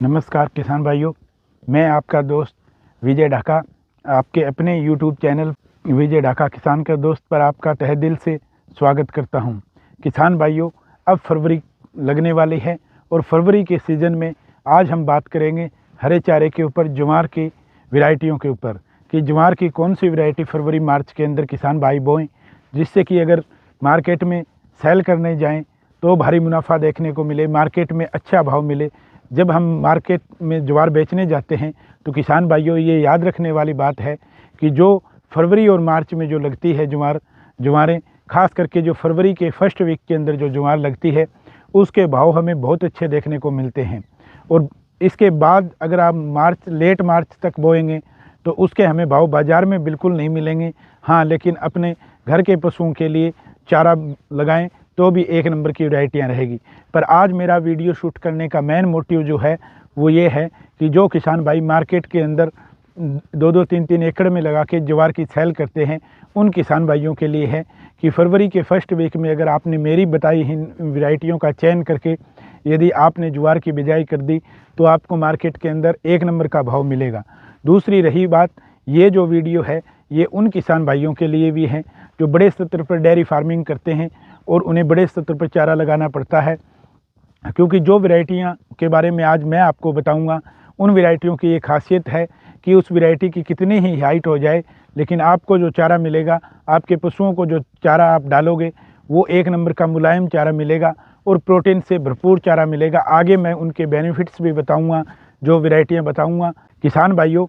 नमस्कार किसान भाइयों, मैं आपका दोस्त विजय ढाका आपके अपने YouTube चैनल विजय ढाका किसान का दोस्त पर आपका तहे दिल से स्वागत करता हूं। किसान भाइयों, अब फरवरी लगने वाली है और फरवरी के सीज़न में आज हम बात करेंगे हरे चारे के ऊपर, ज्वार की वैरायटियों के ऊपर कि ज्वार की कौन सी वैरायटी फरवरी मार्च के अंदर किसान भाई बोएं, जिससे कि अगर मार्केट में सेल करने जाएँ तो भारी मुनाफा देखने को मिले, मार्केट में अच्छा भाव मिले। जब हम मार्केट में ज्वार बेचने जाते हैं तो किसान भाइयों ये याद रखने वाली बात है कि जो फरवरी और मार्च में जो लगती है ज्वारें, खास करके जो फरवरी के फर्स्ट वीक के अंदर जो ज्वार लगती है उसके भाव हमें बहुत अच्छे देखने को मिलते हैं। और इसके बाद अगर आप लेट मार्च तक बोएंगे तो उसके हमें भाव बाज़ार में बिल्कुल नहीं मिलेंगे। हाँ, लेकिन अपने घर के पशुओं के लिए चारा लगाएं तो भी एक नंबर की वैरायटियाँ रहेगी। पर आज मेरा वीडियो शूट करने का मेन मोटिव जो है वो ये है कि जो किसान भाई मार्केट के अंदर 2-2, 3-3 एकड़ में लगा के ज्वार की सेल करते हैं, उन किसान भाइयों के लिए है कि फरवरी के फर्स्ट वीक में अगर आपने मेरी बताई इन वैरायटियों का चयन करके यदि आपने ज्वार की बिजाई कर दी तो आपको मार्केट के अंदर एक नंबर का भाव मिलेगा। दूसरी रही बात, ये जो वीडियो है ये उन किसान भाइयों के लिए भी है जो बड़े स्तर पर डेयरी फार्मिंग करते हैं और उन्हें बड़े स्तर पर चारा लगाना पड़ता है, क्योंकि जो वैरायटियां के बारे में आज मैं आपको बताऊंगा उन वैरायटियों की ये खासियत है कि उस वैरायटी की कितनी ही हाइट हो जाए, लेकिन आपको जो चारा मिलेगा, आपके पशुओं को जो चारा आप डालोगे वो एक नंबर का मुलायम चारा मिलेगा और प्रोटीन से भरपूर चारा मिलेगा। आगे मैं उनके बेनिफिट्स भी बताऊँगा, जो वैरायटियाँ बताऊँगा। किसान भाइयों,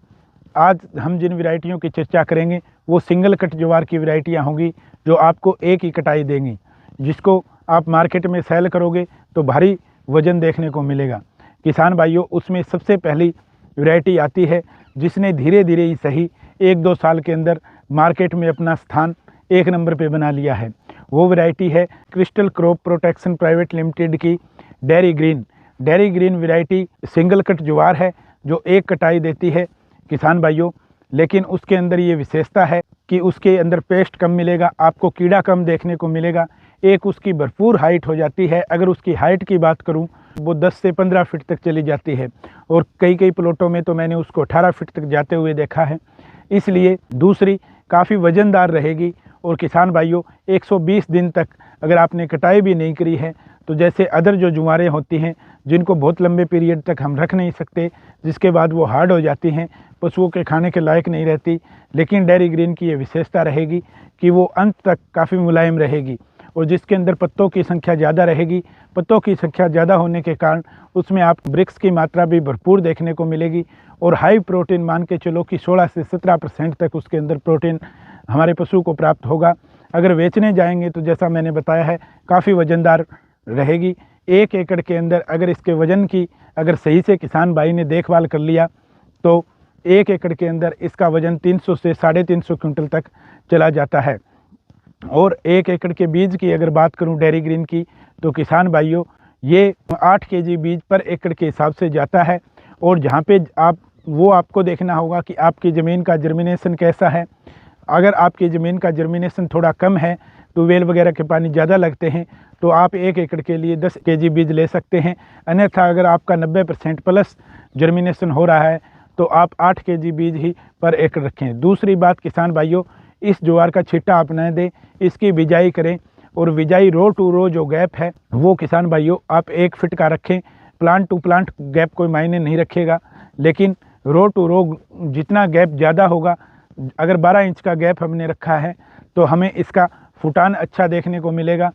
आज हम जिन वैरायटियों की चर्चा करेंगे वो सिंगल कट ज्वार की वैरायटियाँ होंगी जो आपको एक ही कटाई देंगी, जिसको आप मार्केट में सेल करोगे तो भारी वजन देखने को मिलेगा। किसान भाइयों, उसमें सबसे पहली वैरायटी आती है जिसने धीरे धीरे ही सही 1-2 साल के अंदर मार्केट में अपना स्थान एक नंबर पे बना लिया है। वो वैरायटी है crystal crop protection private limited की dairy green variety single cut ज्वार है जो एक कटाई देती है किसान भाइयों। लेकिन उसके अंदर ये विशेषता है कि उसके अंदर पेस्ट कम मिलेगा, आपको कीड़ा कम देखने को मिलेगा। एक उसकी भरपूर हाइट हो जाती है। अगर उसकी हाइट की बात करूं वो 10 से 15 फीट तक चली जाती है और कई प्लॉटों में तो मैंने उसको 18 फीट तक जाते हुए देखा है। इसलिए दूसरी काफ़ी वज़नदार रहेगी। और किसान भाइयों, 120 दिन तक अगर आपने कटाई भी नहीं करी है तो जैसे अदर जो ज्वारें होती हैं जिनको बहुत लंबे पीरियड तक हम रख नहीं सकते, जिसके बाद वो हार्ड हो जाती हैं, पशुओं के खाने के लायक नहीं रहती, लेकिन डेरी ग्रीन की ये विशेषता रहेगी कि वो अंत तक काफ़ी मुलायम रहेगी और जिसके अंदर पत्तों की संख्या ज़्यादा रहेगी। पत्तों की संख्या ज़्यादा होने के कारण उसमें आप ब्रिक्स की मात्रा भी भरपूर देखने को मिलेगी और हाई प्रोटीन मान के चलो कि 16 से 17% तक उसके अंदर प्रोटीन हमारे पशु को प्राप्त होगा। अगर बेचने जाएंगे तो जैसा मैंने बताया है काफ़ी वज़नदार रहेगी। 1 एकड़ के अंदर अगर इसके वज़न की अगर सही से किसान भाई ने देखभाल कर लिया तो 1 एकड़ के अंदर इसका वज़न 300 से 350 क्विंटल तक चला जाता है। और 1 एकड़ के बीज की अगर बात करूं डेरी ग्रीन की तो किसान भाइयों ये 8 केजी बीज पर एकड़ के हिसाब से जाता है। और जहां पे आपको देखना होगा कि आपकी ज़मीन का जर्मिनेशन कैसा है। अगर आपकी ज़मीन का जर्मिनेशन थोड़ा कम है, ट्यूबवेल वगैरह के पानी ज़्यादा लगते हैं, तो आप 1 एकड़ के लिए 10 केजी बीज ले सकते हैं। अन्यथा अगर आपका 90% प्लस जर्मिनेशन हो रहा है तो आप 8 केजी बीज ही पर एकड़ रखें। दूसरी बात किसान भाइयों, इस ज्वार का छिट्टा आप न दें, इसकी बिजाई करें और बिजाई रो टू रो जो गैप है वो किसान भाइयों आप 1 फीट का रखें। प्लांट टू प्लांट गैप कोई मायने नहीं रखेगा, लेकिन रो टू रो जितना गैप ज़्यादा होगा, अगर 12 इंच का गैप हमने रखा है तो हमें इसका फुटान अच्छा देखने को मिलेगा।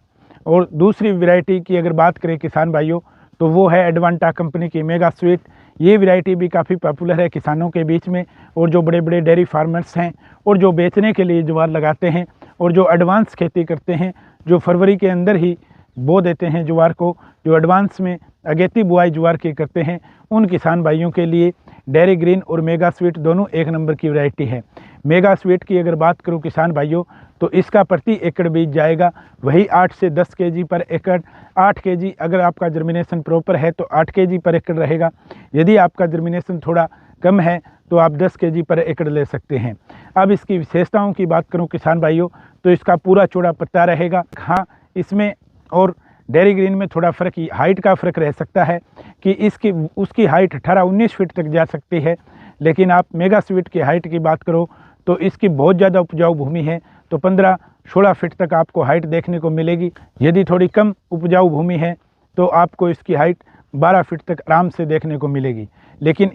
और दूसरी वैरायटी की अगर बात करें किसान भाइयों तो वो है एडवांटा कंपनी की मेगा स्वीट। ये वैरायटी भी काफ़ी पॉपुलर है किसानों के बीच में, और जो बड़े बड़े डेयरी फार्मर्स हैं और जो बेचने के लिए ज्वार लगाते हैं और जो एडवांस खेती करते हैं, जो फरवरी के अंदर ही बो देते हैं ज्वार को, जो एडवांस में अगेती बुआई ज्वार की करते हैं, उन किसान भाइयों के लिए डेरी ग्रीन और मेगा स्वीट दोनों एक नंबर की वैरायटी है। मेगा स्वीट की अगर बात करूं किसान भाइयों तो इसका प्रति एकड़ बीज जाएगा वही 8 से 10 केजी पर एकड़। 8 केजी अगर आपका जर्मिनेशन प्रॉपर है तो 8 केजी पर एकड़ रहेगा। यदि आपका जर्मिनेशन थोड़ा कम है तो आप 10 केजी पर एकड़ ले सकते हैं। अब इसकी विशेषताओं की बात करूं किसान भाइयों तो इसका पूरा चौड़ा पत्ता रहेगा। हाँ, इसमें और डेयरी ग्रीन में थोड़ा फ़र्क, हाइट का फ़र्क रह सकता है कि उसकी हाइट 18-19 फीट तक जा सकती है, लेकिन आप मेगा स्वीट की हाइट की बात करो तो इसकी बहुत ज़्यादा उपजाऊ भूमि है, तो 15-16 फीट तक आपको हाइट देखने को मिलेगी। यदि थोड़ी कम उपजाऊ भूमि है तो आपको इसकी हाइट 12 फीट तक आराम से देखने को मिलेगी, लेकिन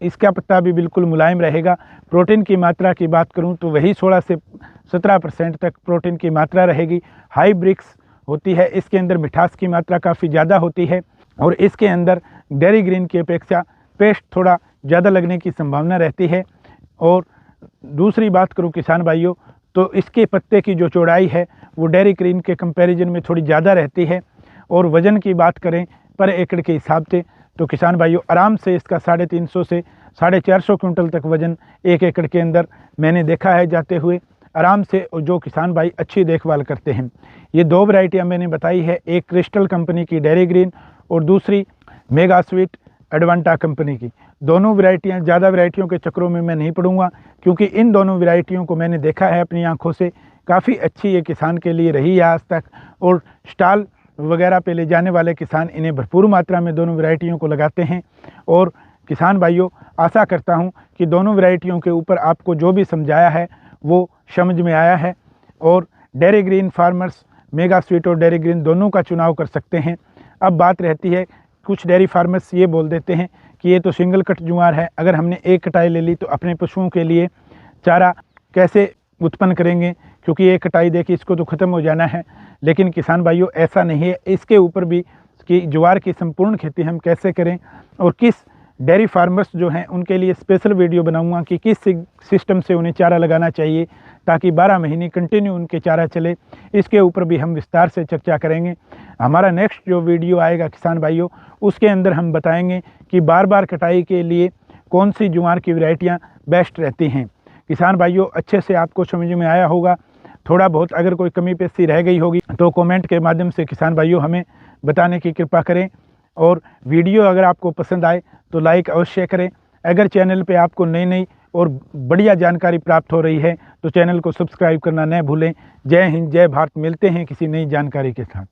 इसका पत्ता भी बिल्कुल मुलायम रहेगा। प्रोटीन की मात्रा की बात करूं तो वही 16 से 17% तक प्रोटीन की मात्रा रहेगी। हाई ब्रिक्स होती है, इसके अंदर मिठास की मात्रा काफ़ी ज़्यादा होती है और इसके अंदर डेयरी ग्रीन की अपेक्षा पेस्ट थोड़ा ज़्यादा लगने की संभावना रहती है। और दूसरी बात करूं किसान भाइयों तो इसके पत्ते की जो चौड़ाई है वो डेयरी ग्रीन के कंपैरिजन में थोड़ी ज़्यादा रहती है। और वज़न की बात करें पर एकड़ के हिसाब से तो किसान भाइयों आराम से इसका 350 से 450 क्विंटल तक वज़न 1 एकड़ के अंदर मैंने देखा है जाते हुए आराम से, जो किसान भाई अच्छी देखभाल करते हैं। ये 2 वैरायटियाँ मैंने बताई है, एक क्रिस्टल कंपनी की डेयरी ग्रीन और दूसरी मेगा स्वीट एडवांटा कंपनी की। दोनों वैरायटियाँ, ज़्यादा वैरायटियों के चक्करों में मैं नहीं पड़ूंगा क्योंकि इन दोनों वैरायटियों को मैंने देखा है अपनी आंखों से, काफ़ी अच्छी ये किसान के लिए रही है आज तक। और स्टॉल वगैरह पे ले जाने वाले किसान इन्हें भरपूर मात्रा में दोनों वैरायटियों को लगाते हैं। और किसान भाइयों आशा करता हूं कि दोनों वैरायटियों के ऊपर आपको जो भी समझाया है वो समझ में आया है। और dairy green farmers mega sweet और डेयरी ग्रीन दोनों का चुनाव कर सकते हैं। अब बात रहती है, कुछ डेयरी फार्मर्स ये बोल देते हैं कि ये तो सिंगल कट ज्वार है, अगर हमने एक कटाई ले ली तो अपने पशुओं के लिए चारा कैसे उत्पन्न करेंगे, क्योंकि एक कटाई देखिए इसको तो ख़त्म हो जाना है। लेकिन किसान भाइयों ऐसा नहीं है, इसके ऊपर भी कि ज्वार की संपूर्ण खेती हम कैसे करें और किस डेयरी फार्मर्स जो हैं उनके लिए स्पेशल वीडियो बनाऊंगा कि किस सिस्टम से उन्हें चारा लगाना चाहिए ताकि 12 महीने कंटिन्यू उनके चारा चले। इसके ऊपर भी हम विस्तार से चर्चा करेंगे। हमारा नेक्स्ट जो वीडियो आएगा किसान भाइयों उसके अंदर हम बताएंगे कि बार बार कटाई के लिए कौन सी ज्वार की वैरायटियाँ बेस्ट रहती हैं। किसान भाइयों अच्छे से आपको समझ में आया होगा। थोड़ा बहुत अगर कोई कमी पेशी रह गई होगी तो कमेंट के माध्यम से किसान भाइयों हमें बताने की कृपा करें। और वीडियो अगर आपको पसंद आए तो लाइक अवश्य करें। अगर चैनल पे आपको नई नई और बढ़िया जानकारी प्राप्त हो रही है तो चैनल को सब्सक्राइब करना न भूलें। जय हिंद, जय भारत। मिलते हैं किसी नई जानकारी के साथ।